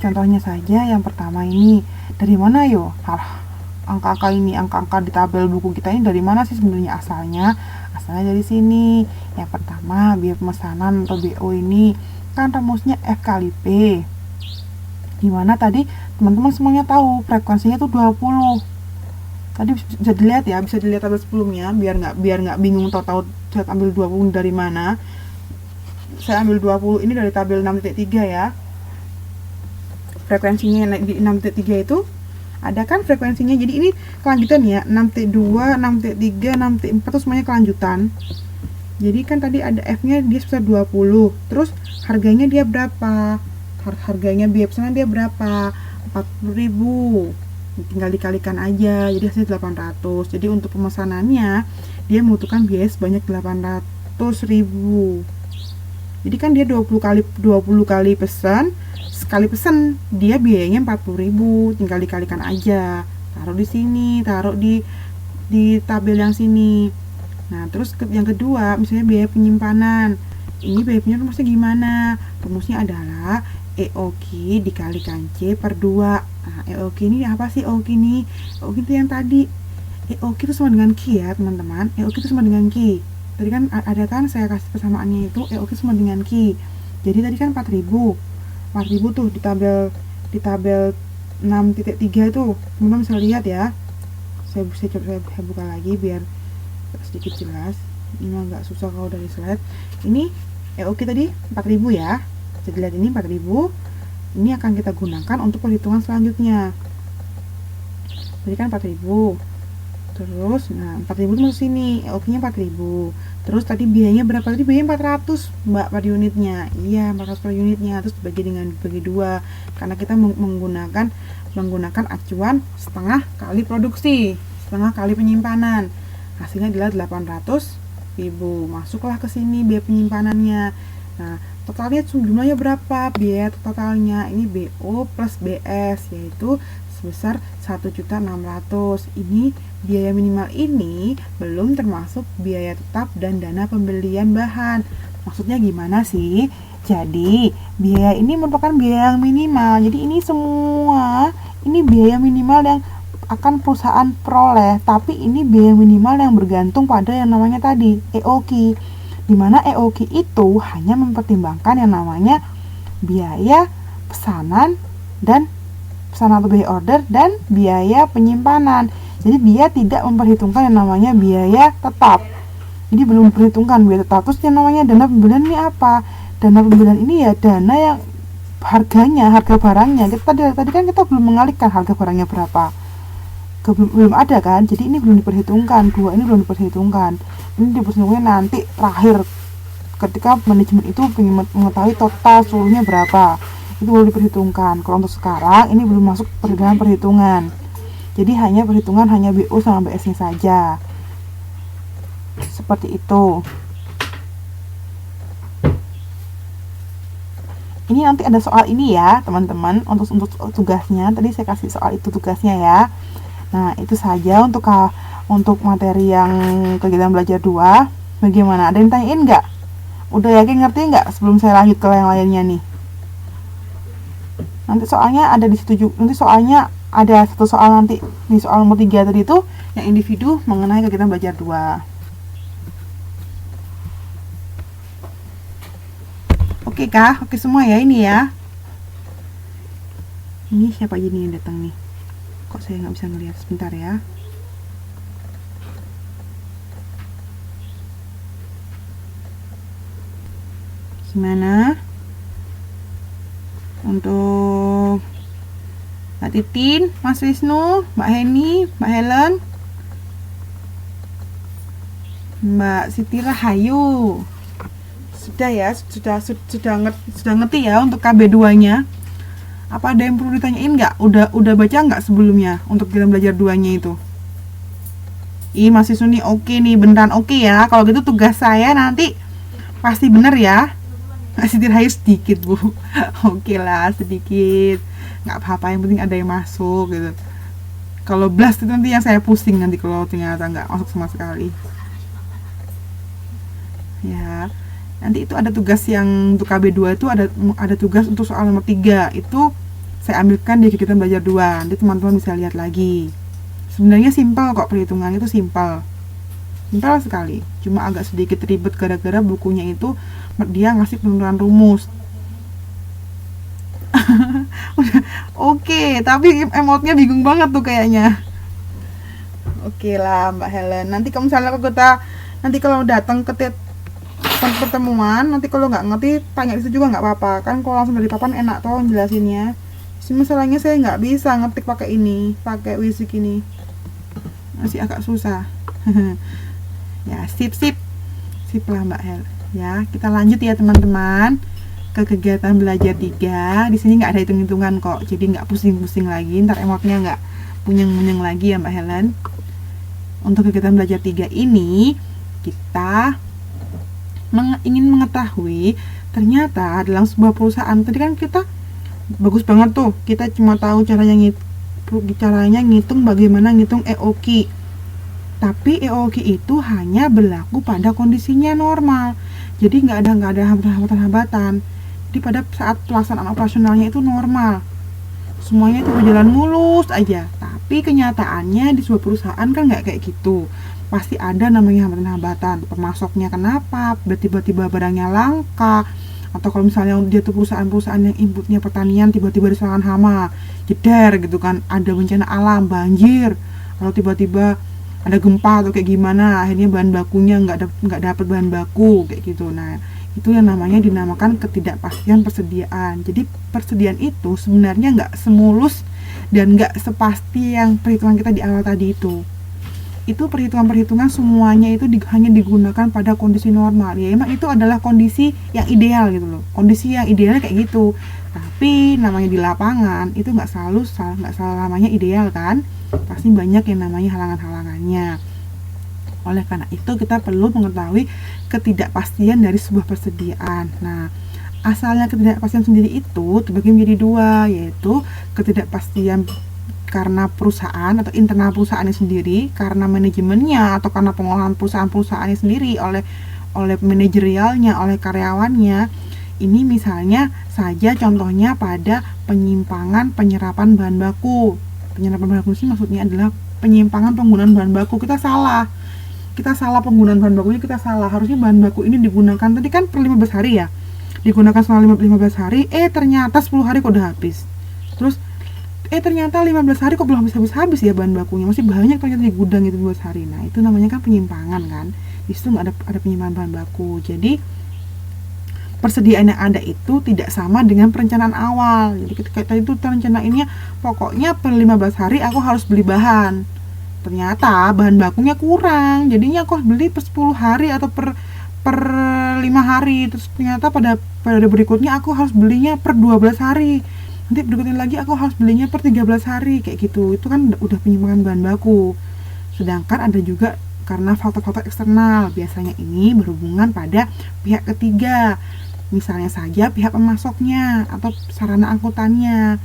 Contohnya saja yang pertama ini, dari mana yo? Angka-angka ini, angka-angka di tabel buku kita ini dari mana sih sebenarnya asalnya? Asalnya dari sini. Yang pertama, biaya pemesanan atau BO ini kan rumusnya F kali P. Dimana tadi teman-teman semuanya tahu frekuensinya tuh 20. Tadi bisa dilihat ya, bisa dilihat tabel sebelumnya biar nggak bingung tahu-tahu saya ambil 20 dari mana. Saya ambil 20 ini dari tabel 6.3 ya. Frekuensinya di 6.3 itu ada kan frekuensinya, jadi ini kelanjutan ya, 6.2, 6.3, 6.4 itu semuanya kelanjutan. Jadi kan tadi ada F nya dia sebesar 20, terus harganya dia berapa, harganya biaya pesanan dia berapa, 40.000, tinggal dikalikan aja, jadi hasilnya 800. Jadi untuk pemesanannya dia membutuhkan biaya sebanyak 800.000. Jadi kan dia 20 kali pesan, sekali pesan dia biayanya 40.000, tinggal dikalikan aja, taruh di sini, taruh di tabel yang sini. Nah terus yang kedua, misalnya biaya penyimpanan, ini biaya penyimpanan rumusnya gimana? Rumusnya adalah EOQ dikalikan C per 2. Nah EOQ ini apa sih? EOQ ini itu yang tadi, EOQ itu sama dengan Q ya teman-teman. EOQ itu sama dengan Q. Tadi kan ada kan saya kasih persamaannya itu EOQ sama dengan Q. Jadi tadi kan 4.000 tuh di tabel 6.3 itu teman-teman bisa lihat ya. Saya buka lagi biar sedikit jelas. Ini agak susah kalau dari slide. Ini EOQ tadi 4.000 ya. Jadi lihat ini 4.000. Ini akan kita gunakan untuk perhitungan selanjutnya. Tadi kan 4.000. Terus, nah 4.000 itu masuk sini, EOQ-nya 4.000. Terus tadi biayanya berapa? Tadi biayanya 400 Mbak per unitnya. Iya, 400 per unitnya. Terus dibagi 2 karena kita menggunakan acuan setengah kali produksi, setengah kali penyimpanan. Hasilnya adalah 800.000. Masuklah ke sini biaya penyimpanannya. Nah, totalnya jumlahnya berapa? Biaya totalnya ini BO plus BS yaitu sebesar 1.600.000. Ini biaya minimal ini belum termasuk biaya tetap dan dana pembelian bahan. Maksudnya gimana sih? Jadi biaya ini merupakan biaya yang minimal. Jadi ini semua ini biaya minimal yang akan perusahaan peroleh, tapi ini biaya minimal yang bergantung pada yang namanya tadi EOQ. Dimana EOQ itu hanya mempertimbangkan yang namanya biaya pesanan atau biaya order dan biaya penyimpanan. Jadi dia tidak memperhitungkan yang namanya biaya tetap. Jadi belum diperhitungkan biaya tetap. Terus yang namanya dana pembelian ini apa? Dana pembelian ini ya dana yang harga barangnya. Tadi kan kita belum mengalihkan harga barangnya berapa. Belum ada kan? Jadi ini belum diperhitungkan. Dua ini belum diperhitungkan. Ini diperhitungkan nanti terakhir ketika manajemen itu ingin mengetahui total seluruhnya berapa. Itu belum diperhitungkan. Kalau untuk sekarang ini belum masuk dalam perhitungan. Jadi hanya perhitungan hanya BO sama BS-nya saja. Seperti itu. Ini nanti ada soal ini ya, teman-teman, untuk tugasnya. Tadi saya kasih soal itu tugasnya ya. Nah, itu saja untuk materi yang kegiatan belajar 2. Bagaimana? Ada yang tanyain nggak? Udah yakin ngerti nggak sebelum saya lanjut ke yang lainnya nih? Nanti soalnya ada di situ juga. Nanti soalnya ada satu soal nanti di soal nomor 3 tadi itu yang individu mengenai kegiatan belajar 2. Oke kah? Oke semua ya ini ya. Ini siapa aja nih yang datang nih? Kok saya nggak bisa ngelihat, sebentar ya. Gimana? Untuk Mbak Titin, Mas Wisnu, Mbak Heni, Mbak Helen, Mbak Siti Rahayu. Sudah ya, sudah ngerti ya untuk KB2-nya. Apa ada yang perlu ditanyain nggak? Udah baca nggak sebelumnya untuk dalam belajar 2-nya itu? Ih, Mas Wisnu nih oke nih, beneran oke ya. Kalau gitu tugas saya nanti pasti bener ya. Mbak Siti Rahayu sedikit bu. Oke lah sedikit. Nggak apa-apa, yang penting ada yang masuk gitu. Kalau blast itu nanti yang saya pusing nanti kalau ternyata nggak masuk sama sekali ya. Nanti itu ada tugas yang untuk KB2 itu ada tugas untuk soal nomor 3 itu saya ambilkan di kegiatan belajar 2. Nanti teman-teman bisa lihat lagi. Sebenarnya simpel kok, perhitungan itu simpel sekali, cuma agak sedikit ribet gara-gara bukunya itu dia ngasih penurunan rumus. Oke, tapi emotnya bingung banget tuh kayaknya. Oke lah Mbak Helen, nanti kalau misalnya nanti kalau datang ke pertemuan, nanti kalau nggak ngerti tanya di situ juga nggak apa-apa kan, kalau langsung dari papan enak toh jelasinnya. Masalahnya saya nggak bisa ngetik pakai wisik ini, masih agak susah. Ya, sip lah Mbak Hel. Ya, kita lanjut ya teman-teman ke kegiatan belajar 3. Di sini nggak ada hitung-hitungan kok, jadi nggak pusing-pusing lagi, ntar emotnya nggak punyeng-punyeng lagi ya Mbak Helen. Untuk kegiatan belajar 3 ini kita ingin mengetahui ternyata dalam sebuah perusahaan, tadi kan kita bagus banget tuh, kita cuma tahu caranya ngitung bagaimana ngitung EOQ. Tapi EOQ itu hanya berlaku pada kondisinya normal, jadi nggak ada hambatan-hambatan. Jadi pada saat pelaksanaan operasionalnya itu normal, semuanya itu berjalan mulus aja. Tapi kenyataannya di sebuah perusahaan kan nggak kayak gitu, pasti ada namanya hambatan-hambatan. Pemasoknya kenapa, tiba-tiba barangnya langka, atau kalau misalnya dia tuh perusahaan-perusahaan yang inputnya pertanian tiba-tiba diserang hama, jeder gitu kan, ada bencana alam, banjir, atau tiba-tiba ada gempa atau kayak gimana, akhirnya bahan bakunya nggak dapat bahan baku kayak gitu. Nah, itu yang namanya dinamakan ketidakpastian persediaan. Jadi persediaan itu sebenarnya nggak semulus dan nggak sepasti yang perhitungan kita di awal tadi itu. Itu perhitungan semuanya itu hanya digunakan pada kondisi normal. Ya emang itu adalah kondisi yang ideal gitu loh. Kondisi yang idealnya kayak gitu. Tapi namanya di lapangan itu nggak selalu namanya ideal kan. Pasti banyak yang namanya halangan-halangannya. Oleh karena itu kita perlu mengetahui ketidakpastian dari sebuah persediaan. Nah, asalnya ketidakpastian sendiri itu terbagi menjadi 2, yaitu ketidakpastian karena perusahaan atau internal perusahaannya sendiri, karena manajemennya atau karena pengolahan perusahaannya sendiri oleh manajerialnya, oleh karyawannya. Ini misalnya saja contohnya pada penyimpangan penyerapan bahan baku. Penyerapan bahan baku ini maksudnya adalah penyimpangan penggunaan bahan baku. Kita salah penggunaan bahan bakunya, kita salah. Harusnya bahan baku ini digunakan tadi kan per 15 hari ya, digunakan selama 15 hari, ternyata 10 hari kok udah habis. Terus ternyata 15 hari kok belum habis ya bahan bakunya, masih banyak ternyata di gudang itu 12 hari. Nah, itu namanya kan penyimpangan kan. Di situ nggak ada penyimpangan bahan baku. Jadi persediaan yang ada itu tidak sama dengan perencanaan awal. Jadi ketika tadi itu rencanainnya pokoknya per 15 hari aku harus beli bahan. Ternyata bahan bakunya kurang. Jadinya aku harus beli per 10 hari atau per 5 hari. Terus ternyata pada berikutnya aku harus belinya per 12 hari. Nanti berikutnya lagi aku harus belinya per 13 hari kayak gitu. Itu kan udah penyimpangan bahan baku. Sedangkan ada juga karena faktor-faktor eksternal, biasanya ini berhubungan pada pihak ketiga, misalnya saja pihak pemasoknya atau sarana angkutannya.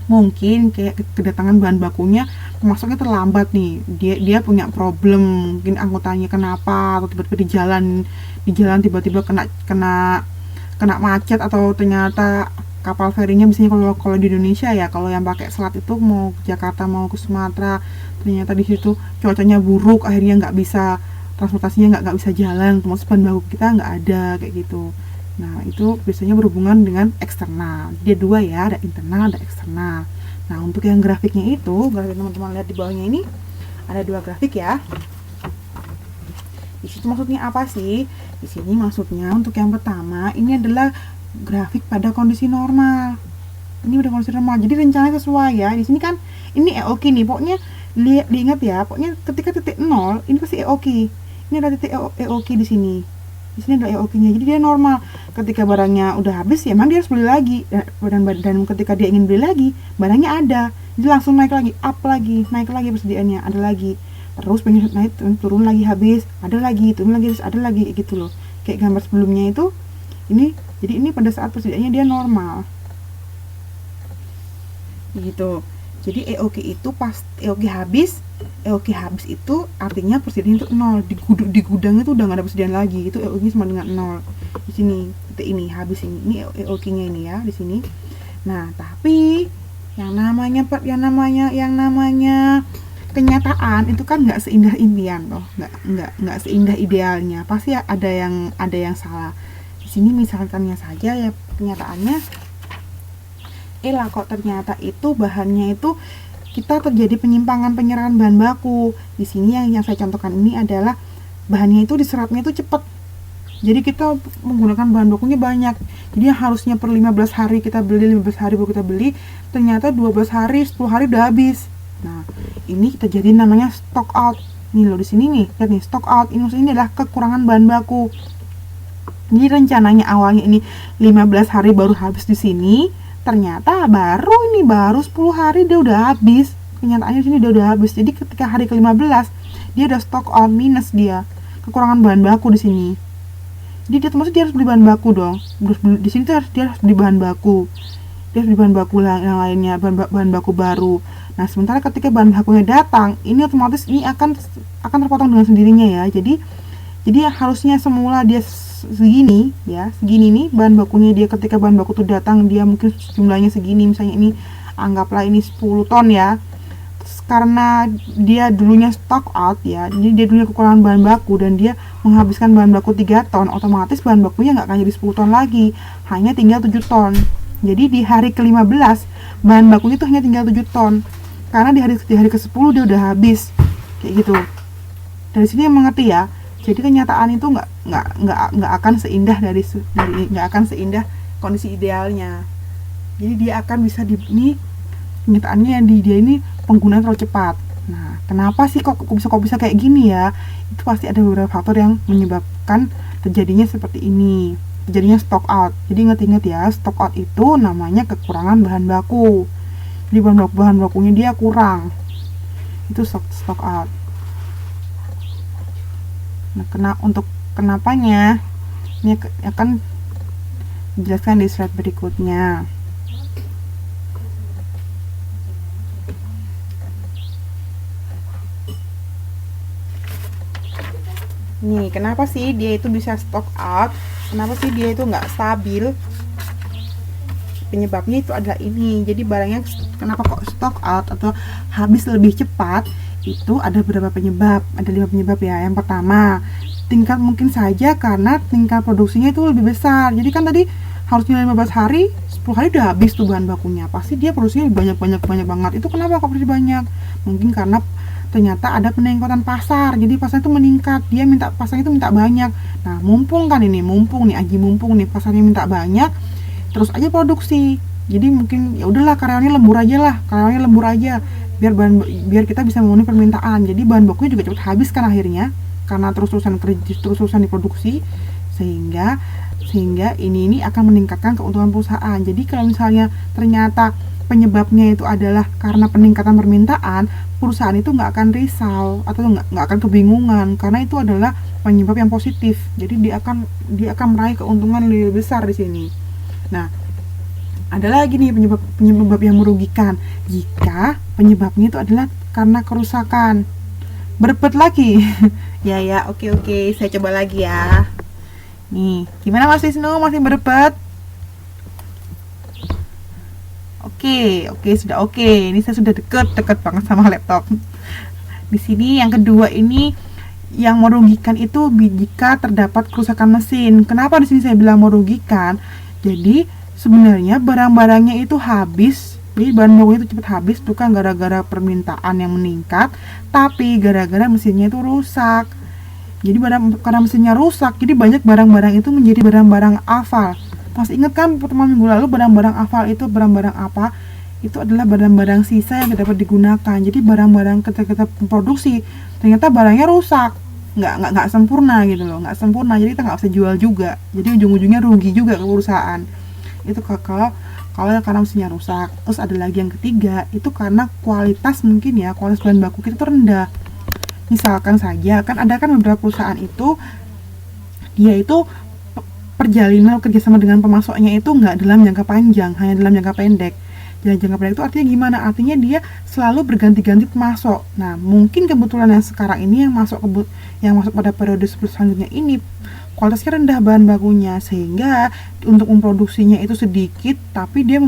Mungkin kayak kedatangan bahan bakunya, pemasoknya terlambat nih, dia punya problem, mungkin angkutannya kenapa, atau tiba-tiba di jalan tiba-tiba kena macet, atau ternyata kapal ferinya misalnya kalau di Indonesia ya, kalau yang pakai selat itu mau ke Jakarta mau ke Sumatera, ternyata di situ cuacanya buruk, akhirnya nggak bisa, transportasinya nggak bisa jalan, terus bahan baku kita nggak ada kayak gitu. Nah, itu biasanya berhubungan dengan eksternal. Dia 2 ya, ada internal, ada eksternal. Nah, untuk yang grafiknya itu, grafik teman-teman lihat di bawahnya ini ada 2 grafik ya. Di situ maksudnya apa sih? Di sini maksudnya untuk yang pertama ini adalah grafik pada kondisi normal. Ini udah kondisi normal. Jadi rencananya sesuai ya. Di sini kan ini EOQ nih. Pokoknya diingat ya, pokoknya ketika titik 0 ini pasti EOQ. Ini ada titik EOQ di sini. Di sini ada EOQ-nya. Jadi dia normal. Ketika barangnya udah habis ya emang dia harus beli lagi. Dan ketika dia ingin beli lagi, barangnya ada. Jadi langsung naik lagi, naik lagi persediaannya, ada lagi. Terus pengen naik, turun lagi habis, ada lagi, turun lagi, ada lagi gitu loh. Kayak gambar sebelumnya itu. Jadi ini pada saat persediaannya dia normal. Gitu. Jadi EOQ itu pas EOQ habis itu artinya persediaan itu 0. Di gudang itu udah nggak ada persediaan lagi. Itu EOQ sama dengan 0. Di sini titik ini habis ini EOQ-nya ini ya di sini. Nah, tapi yang namanya kenyataan itu kan nggak seindah impian loh, nggak seindah idealnya, pasti ada yang salah. Di sini misalkannya saja ya, kenyataannya lah kok ternyata itu bahannya itu kita terjadi penyimpangan penyerahan bahan baku. Di sini yang saya contohkan ini adalah bahannya itu diserapnya itu cepat. Jadi kita menggunakan bahan bakunya banyak. Jadi yang harusnya per 15 hari kita beli, 15 hari baru kita beli, ternyata 12 hari, 10 hari udah habis. Nah, ini kita jadi namanya stock out. Nih loh di sini nih, lihat nih stock out. Ini maksudnya adalah kekurangan bahan baku. Jadi rencananya awalnya ini 15 hari baru habis di sini, ternyata baru 10 hari dia udah habis. Kenyataannya di sini dia udah habis. Jadi ketika hari ke-15 dia udah stock out, minus dia. Kekurangan bahan baku di sini. Jadi dia harus beli bahan baku dong. Di sini tuh dia harus beli bahan baku. Dia harus beli bahan baku yang lainnya, bahan baku baru. Nah, sementara ketika bahan bakunya datang, ini otomatis ini akan terpotong dengan sendirinya ya. Jadi harusnya semula dia segini nih bahan bakunya dia, ketika bahan baku itu datang dia mungkin jumlahnya segini, misalnya ini anggaplah ini 10 ton ya. Karena dia dulunya stock out ya, jadi dia dulunya kekurangan bahan baku dan dia menghabiskan bahan baku 3 ton, otomatis bahan bakunya nggak akan jadi 10 ton lagi, hanya tinggal 7 ton. Jadi di hari ke-15 bahan bakunya itu hanya tinggal 7 ton, karena di hari ke-10 dia udah habis, kayak gitu. Dari sini yang mengerti ya. Jadi kenyataan itu nggak akan seindah nggak akan seindah kondisi idealnya. Jadi dia akan bisa kenyataannya yang dia ini penggunaan terlalu cepat. Nah, kenapa sih kok bisa kayak gini ya? Itu pasti ada beberapa faktor yang menyebabkan terjadinya seperti ini. Terjadinya stock out. Jadi ingat-ingat ya, stock out itu namanya kekurangan bahan baku. Jadi bahan bakunya dia kurang. Itu stock out. Nah, untuk kenapanya ini akan dijelaskan di slide berikutnya. Nih, kenapa sih dia itu bisa stock out? Kenapa sih dia itu nggak stabil? Penyebabnya itu adalah ini. Jadi barangnya kenapa kok stock out atau habis lebih cepat? Itu ada beberapa penyebab. Ada 5 penyebab ya. Yang pertama, mungkin saja karena tingkat produksinya itu lebih besar. Jadi kan tadi harusnya 15 hari, 10 hari udah habis tuh bahan bakunya. Pasti dia produksinya banyak banget. Itu kenapa kok produksi banyak? Mungkin karena ternyata ada peningkatan pasar, jadi pasar itu meningkat, pasarnya itu minta banyak. Nah, mumpung nih Aji mumpung nih pasarnya minta banyak, terus aja produksi. Jadi mungkin ya udahlah karyawannya lembur aja, biar kita bisa memenuhi permintaan. Jadi bahan bakunya juga cepat habis kan akhirnya, karena terus-terusan diproduksi, sehingga ini akan meningkatkan keuntungan perusahaan. Jadi kalau misalnya ternyata penyebabnya itu adalah karena peningkatan permintaan, perusahaan itu nggak akan risau atau nggak akan kebingungan, karena itu adalah penyebab yang positif. Jadi dia akan meraih keuntungan lebih besar di sini. Nah, ada lagi nih penyebab yang merugikan jika penyebabnya itu adalah karena kerusakan. Berpet lagi. ya oke, saya coba lagi ya. Nih, gimana Mas Wisnu, masih berpet? Oke, sudah oke. Ini saya sudah deket banget sama laptop. Di sini yang kedua ini yang merugikan itu jika terdapat kerusakan mesin. Kenapa di sini saya bilang merugikan? Jadi sebenarnya barang-barangnya itu habis. Jadi bahan baku itu cepat habis bukan gara-gara permintaan yang meningkat, tapi gara-gara mesinnya itu rusak. Jadi karena mesinnya rusak, jadi banyak barang-barang itu menjadi barang-barang afal. Masih ingat kan pertemuan minggu lalu barang-barang afal itu barang-barang apa? Itu adalah barang-barang sisa yang dapat digunakan. Jadi barang-barang ketika kita produksi ternyata barangnya rusak, nggak sempurna gitu loh, nggak sempurna. Jadi kita nggak bisa jual juga. Jadi ujung-ujungnya rugi juga ke perusahaan. Itu kalau karena mesinnya rusak. Terus ada lagi yang ketiga, itu karena kualitas bahan baku kita itu rendah. Misalkan saja kan ada beberapa perusahaan itu dia itu perjalanan kerjasama dengan pemasoknya itu nggak dalam jangka panjang, hanya dalam jangka pendek. Dan jangka pendek itu artinya gimana? Artinya dia selalu berganti-ganti pemasok. Nah, mungkin kebetulan yang sekarang ini yang masuk pada periode selanjutnya ini kualitasnya rendah bahan bakunya, sehingga untuk memproduksinya itu sedikit, tapi dia